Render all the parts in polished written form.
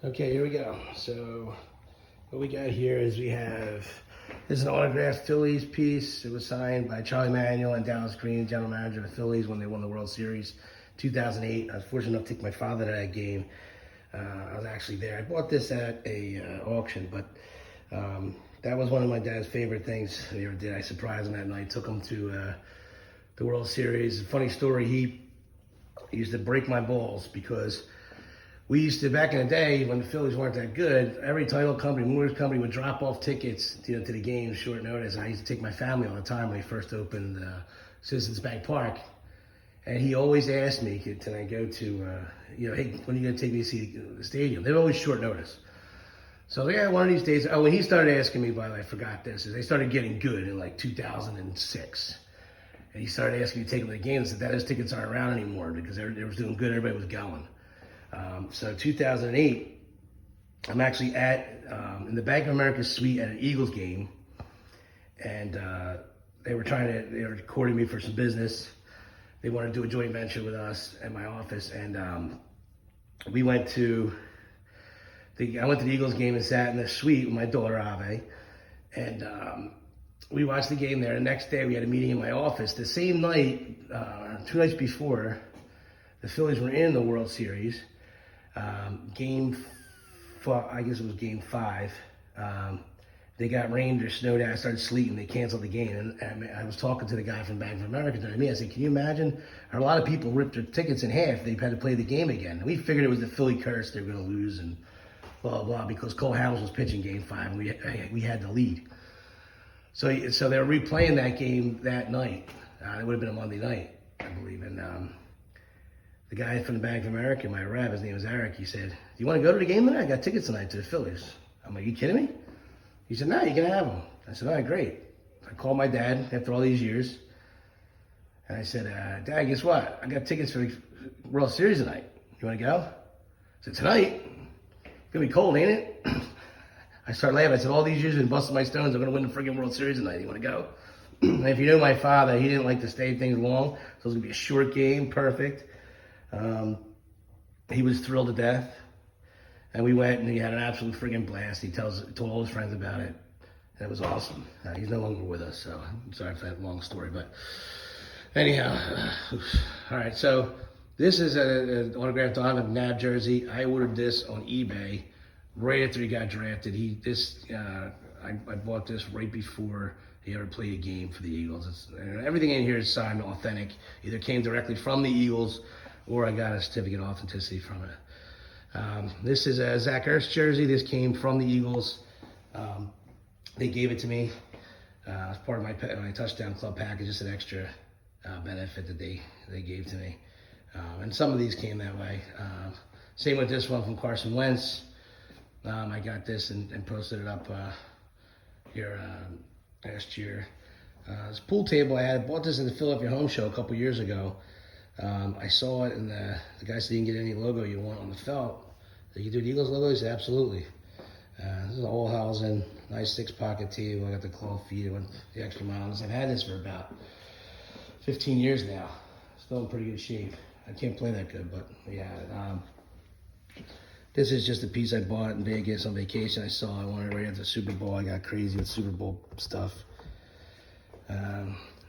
Okay, here we go. So what we got here is this is an autographed Phillies piece. It was signed by Charlie Manuel and Dallas Green, general manager of the Phillies when they won the World Series 2008. I was fortunate enough to take my father to that game. I was actually there. I bought this at a auction, but that was one of my dad's favorite things he ever did. I surprised him that night, took him to the World Series. Funny story, he used to break my balls because we used to, back in the day when the Phillies weren't that good, every title company, movers company would drop off tickets to the games short notice. And I used to take my family all the time when they first opened Citizens Bank Park. And he always asked me, can I go to, hey, when are you going to take me to see the stadium? They were always short notice. So yeah, one of these days, when he started asking me, by the way, I forgot this, is they started getting good in like 2006. And he started asking me to take him to the games. I said, those tickets aren't around anymore because they were doing good, everybody was going. So 2008, I'm actually in the Bank of America suite at an Eagles game, and they were recording me for some business. They wanted to do a joint venture with us at my office, and I went to the Eagles game and sat in the suite with my daughter Ave, and we watched the game there. The next day we had a meeting in my office. The same night, 2 nights before, the Phillies were in the World Series. Game 5. They got rained or snowed out, started sleeting, they canceled the game. And I was talking to the guy from Bank of America to me. I said, can you imagine? A lot of people ripped their tickets in half. They had to play the game again. And we figured it was the Philly curse. They were going to lose and blah, blah, because Cole Hamels was pitching game 5 and we had the lead. So they were replaying that game that night. It would have been a Monday night, I believe. And the guy from the Bank of America, my rep, his name was Eric, he said, do you want to go to the game tonight? I got tickets tonight to the Phillies. I'm like, you kidding me? He said, no, you can have them. I said, all right, great. I called my dad after all these years. And I said, Dad, guess what? I got tickets for the World Series tonight. You want to go? I said, tonight? It's going to be cold, ain't it? I started laughing. I said, all these years I've been busting my stones. I'm going to win the friggin' World Series tonight. You want to go? And if you know my father, he didn't like to stay things long. So it was going to be a short game, perfect. He was thrilled to death, and we went and he had an absolute friggin' blast. He told all his friends about it, and it was awesome. He's no longer with us, so I'm sorry for that long story, but anyhow, all right. So this is an autographed Donovan McNabb jersey. I ordered this on eBay right after he got drafted. I bought this right before he ever played a game for the Eagles. Everything in here is signed authentic. Either came directly from the Eagles, or I got a certificate of authenticity from it. This is a Zach Ertz jersey. This came from the Eagles. They gave it to me as part of my touchdown club package, just an extra benefit that they gave to me. And some of these came that way. Same with this one from Carson Wentz. I got this and posted it up here last year. This pool table, I bought this at the Philadelphia Home Show a couple years ago. I saw it, and the guy said, you can get any logo you want on the felt. Did you do the Eagles logo? He said, absolutely. This is a Olshausen, nice 6-pocket tee. I got the claw feet. I went the extra mile on this. I've had this for about 15 years now. Still in pretty good shape. I can't play that good, but yeah. This is just a piece I bought in Vegas on vacation. I wanted it right after the Super Bowl. I got crazy with Super Bowl stuff.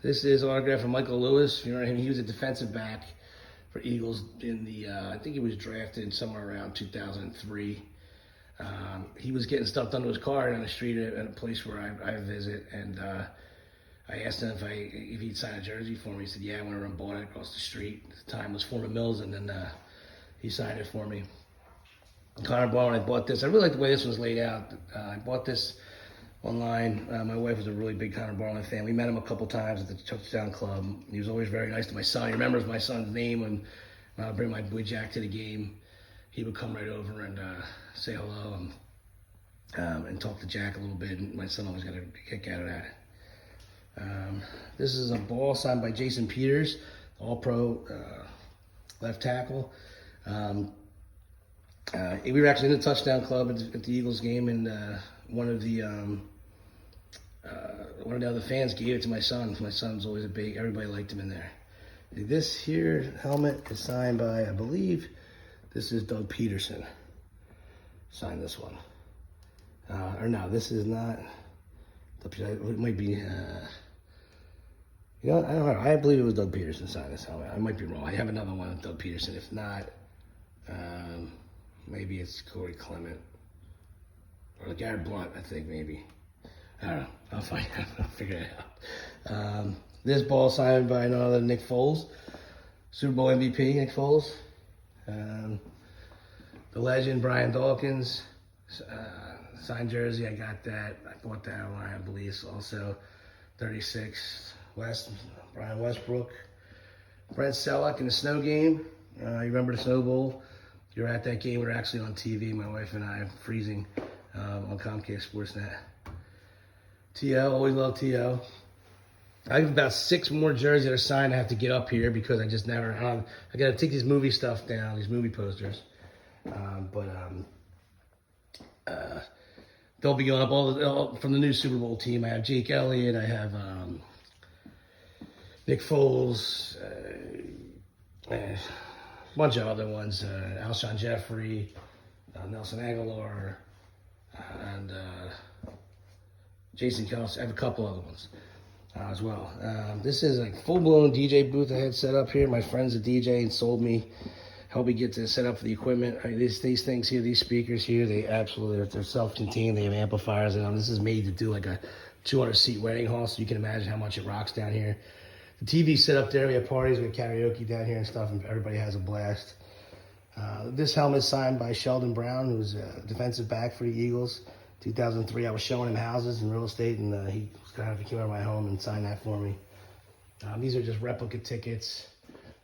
This is an autograph from Michael Lewis. You know him? He was a defensive back for Eagles in the, I think he was drafted somewhere around 2003. He was getting stuff done to his car down the street at a place where I visit, and I asked him if he'd sign a jersey for me. He said, yeah, I went around and bought it across the street. At the time it was Foreman Mills, and then he signed it for me. Connor Barwin, I bought this. I really like the way this one's laid out. I bought this online. My wife was a really big Connor Barwin fan. We met him a couple times at the Touchdown Club. He was always very nice to my son. He remembers my son's name when I would bring my boy Jack to the game. He would come right over and say hello and talk to Jack a little bit. And my son always got a kick out of that. This is a ball signed by Jason Peters, All-Pro left tackle. We were actually in the Touchdown Club at the Eagles game, and one of the other fans gave it to my son. My son's always everybody liked him in there. This here helmet is signed by, I believe, this is Doug Peterson. signed this one. Or no, this is not. It might be. You know, I don't know. I believe it was Doug Peterson signed this helmet. I might be wrong. I have another one with Doug Peterson. If not, maybe it's Corey Clement or Garrett Blunt. I think maybe. I don't know. I'll find out. I'll figure it out. This ball signed by none other than Nick Foles, Super Bowl MVP Nick Foles. The legend Brian Dawkins, signed jersey. I got that. I bought that online, I believe. Also, 36 Brian Westbrook, Brent Selleck in the snow game. You remember the Snow Bowl? You were at that game. We were actually on TV. My wife and I, freezing on Comcast Sportsnet. T.O. Always love T.O. I have about 6 more jerseys that are signed. I have to get up here because I just never. I got to take these movie stuff down, these movie posters. They'll be going up all from the new Super Bowl team. I have Jake Elliott. I have Nick Foles. A bunch of other ones. Alshon Jeffrey, Nelson Aguilar, and Jason Kelce. I have a couple other ones as well. This is a full-blown DJ booth I had set up here. My friend's a DJ and sold me, helped me get this set up for the equipment. These things here, these speakers here, they're self-contained. They have amplifiers in them. This is made to do like a 200-seat wedding hall, so you can imagine how much it rocks down here. The TV set up there. We have parties, we have karaoke down here and stuff, and everybody has a blast. This helmet is signed by Sheldon Brown, who's a defensive back for the Eagles. 2003, I was showing him houses and real estate, and he came out of my home and signed that for me. These are just replica tickets.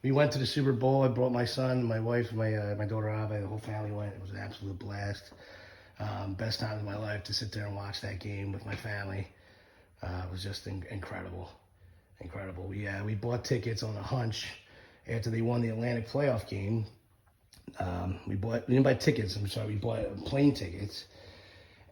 We went to the Super Bowl. I brought my son, my wife, my daughter Ava. The whole family went. It was an absolute blast. Best time of my life to sit there and watch that game with my family. It was just incredible. Incredible. We bought tickets on a hunch after they won the Atlantic playoff game. We didn't buy tickets. We bought plane tickets.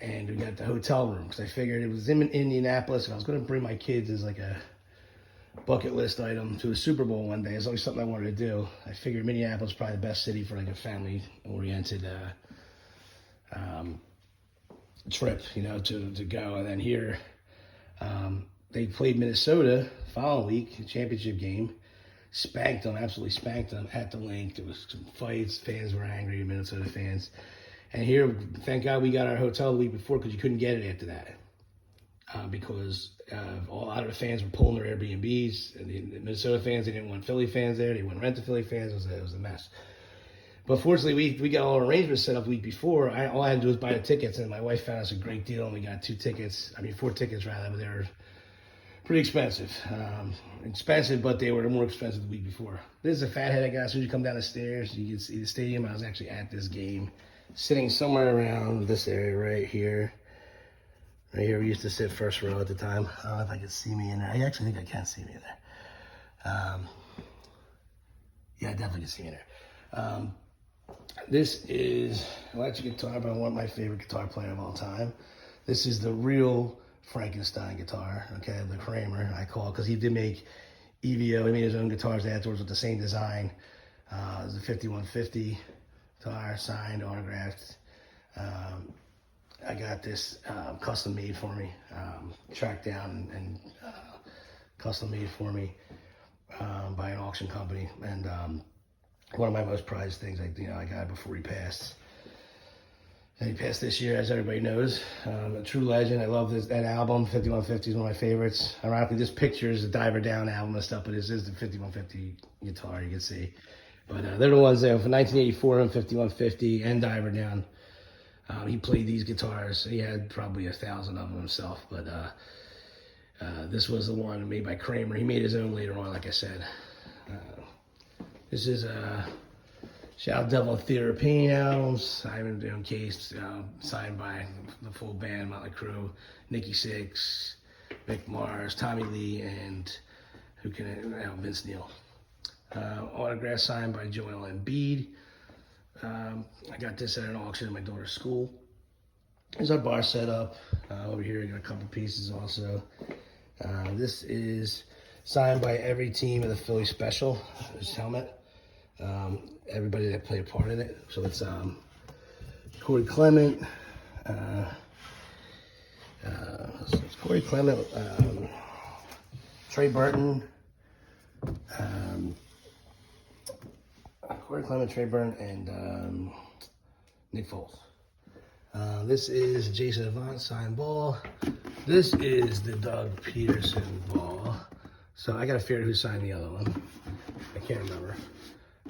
And we got the hotel room because I figured it was in Indianapolis, and I was going to bring my kids as like a bucket list item to a Super Bowl one day. It's always something I wanted to do. I figured Minneapolis is probably the best city for like a family-oriented trip, to go. And then here, they played Minnesota the following week, championship game. Absolutely spanked them at the link. There was some fights. Fans were angry, Minnesota fans. And here, thank God we got our hotel the week before because you couldn't get it after that. Because a lot of the fans were pulling their Airbnbs. And the Minnesota fans, they didn't want Philly fans there. They wouldn't rent the Philly fans. It was a mess. But fortunately, we got all our arrangements set up the week before. All I had to do was buy the tickets, and my wife found us a great deal, and we got 4 tickets rather, but they were pretty expensive. But they were more expensive the week before. This is a fathead I got. As soon as you come down the stairs, you can see the stadium. I was actually at this game, sitting somewhere around this area right here. Right here, we used to sit first row at the time. I don't know if I can see me in there. I actually think I can see me in there. Yeah, I definitely can see me in there. This is electric guitar by one of my favorite guitar players of all time. This is the real Frankenstein guitar, okay, the Kramer, I call it, because he did make EVO. He made his own guitars afterwards with the same design. It was a 5150 guitar, signed, autographed. I got this custom made for me, tracked down and custom made for me by an auction company. And one of my most prized things, I got it before he passed. And he passed this year, as everybody knows. A true legend. I love that album. 5150 is one of my favorites. Ironically, this picture is the Diver Down album and stuff, but this is the 5150 guitar, you can see. But they're the ones there from 1984 and 5150 and Diver Down. He played these guitars. He had probably 1,000 of them himself, but this was the one made by Kramer. He made his own later on, like I said. This is Shout Devil Theater of Pain albums, Simon Case, signed by the full band, Motley Crue, Nikki Sixx, Mick Mars, Tommy Lee, and Vince Neil. Autograph signed by Joel Embiid. I got this at an auction at my daughter's school. There's our bar set up. Over here, I got a couple pieces also. This is signed by every team of the Philly Special, this helmet. Everybody that played a part in it. So it's Corey Clement. Corey Clement, Trey Burton, Corey Clement, Trey Burton, and Nick Foles. This is Jason Avant signed ball. This is the Doug Peterson ball. So I gotta figure out who signed the other one. I can't remember.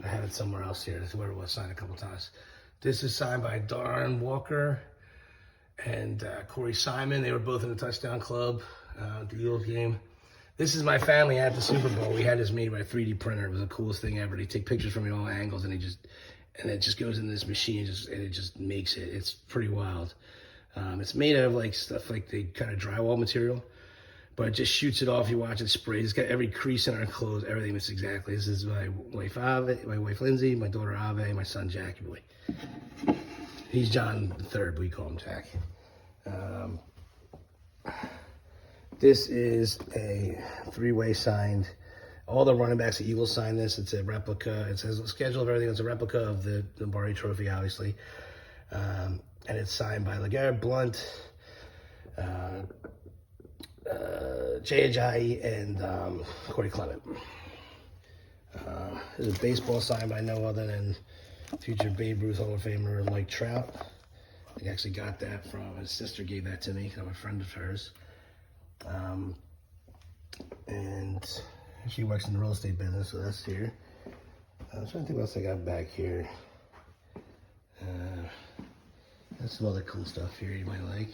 I have it somewhere else here. This is where it was signed a couple times. This is signed by Darren Walker and Corey Simon. They were both in the touchdown club, the Eagles game. This is my family at the Super Bowl. We had this made by a 3D printer. It was the coolest thing ever. They take pictures from me all angles, and it just goes in this machine, and it just makes it. It's pretty wild. It's made out of like stuff like the kind of drywall material, but it just shoots it off. You watch it spray. It's got every crease in our clothes, everything. It's exactly. This is my wife Ave, my wife Lindsay, my daughter Ave, my son Jackie boy. He's John III, but we call him Jack. This is a three-way signed. All the running backs, the Eagles signed this. It's a replica. It says the schedule of everything. It's a replica of the Lombardi Trophy, obviously. And it's signed by LeGarrette Blount, Jay Ajayi, and Corey Clement. There's a baseball signed by no other than future Babe Ruth Hall of Famer Mike Trout. I actually got that from his sister, gave that to me because I'm a friend of hers. And she works in the real estate business, so that's here. I'm trying to think what else I got back here. That's some other cool stuff here you might like.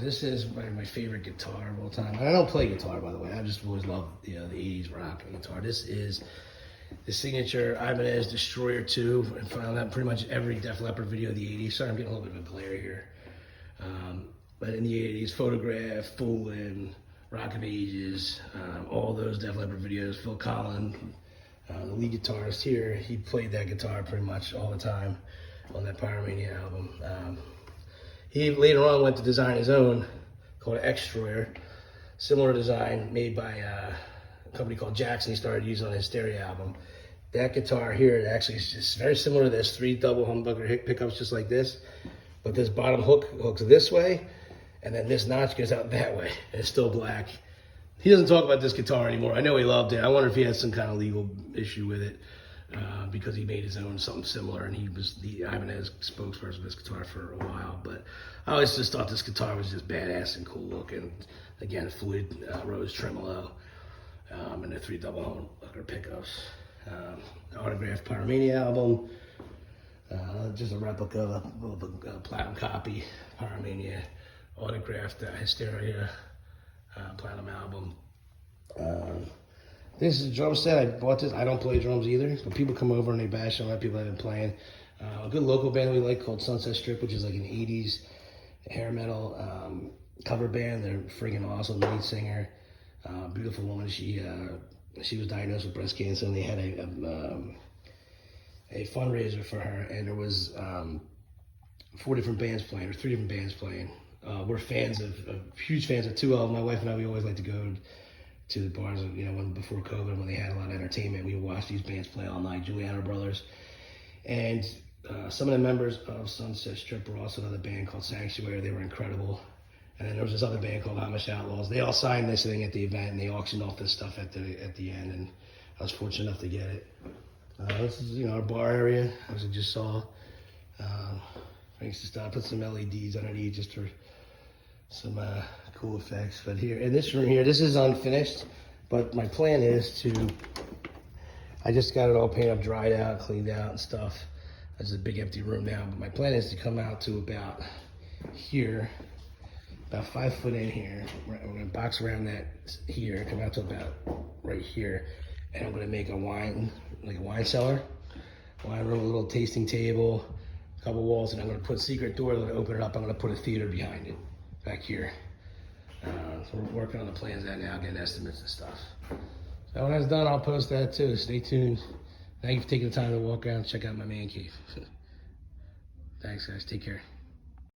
This is my favorite guitar of all time. And I don't play guitar, by the way. I just always loved the 80s rock and guitar. This is the signature Ibanez Destroyer 2, and found that pretty much every Def Leppard video of the 80s. Sorry, I'm getting a little bit of a glare here. But in the 80s, Photograph, Foolin', Rock of Ages, all those Def Leppard videos. Phil Collins, the lead guitarist here, he played that guitar pretty much all the time on that Pyromania album. He later on went to design his own called Extroyer, similar design made by a company called Jackson. He started using on his stereo album. That guitar here actually is just very similar to this, 3 double humbucker pickups just like this, but this bottom hook hooks this way, and then this notch goes out that way, and it's still black. He doesn't talk about this guitar anymore. I know he loved it. I wonder if he had some kind of legal issue with it because he made his own something similar, and he was the Ibanez spokesperson for this guitar for a while. But I always just thought this guitar was just badass and cool looking. Again, Floyd Rose tremolo and the 3 double humbucker pickups. Autographed Pyromania album. Just a replica of a platinum copy, Pyromania. Autographed Hysteria platinum album. This is a drum set. I bought this. I don't play drums either, but people come over and they bash on that. People have been playing. A good local band we like called Sunset Strip, which is like an 80s hair metal cover band. They're freaking awesome. Lead singer, beautiful woman. She was diagnosed with breast cancer, and they had a fundraiser for her, and there was 4 different bands playing, or 3 different bands playing. We're fans huge fans of 2 of them. My wife and I, we always like to go to the bars, before COVID, when they had a lot of entertainment. We would watch these bands play all night, Juliana Brothers. And some of the members of Sunset Strip were also another band called Sanctuary. They were incredible. And then there was this other band called Amish Outlaws. They all signed this thing at the event, and they auctioned off this stuff at the end, and I was fortunate enough to get it. This is, our bar area, as I just saw. Thanks to stop, put some LEDs underneath just for some cool effects. But here, in this room here, this is unfinished, but my plan is I just got it all painted up, dried out, cleaned out and stuff. This is a big empty room now, but my plan is to come out to about here, about 5 foot in here. We're gonna box around that here, come out to about right here, and I'm gonna make a wine cellar, wine room, a little tasting table, a couple walls, and I'm gonna put a secret door. I'm gonna open it up. I'm gonna put a theater behind it, back here. So we're working on the plans of that now, getting estimates and stuff. So when that's done, I'll post that too. Stay tuned. Thank you for taking the time to walk around and check out my man cave. Thanks, guys. Take care.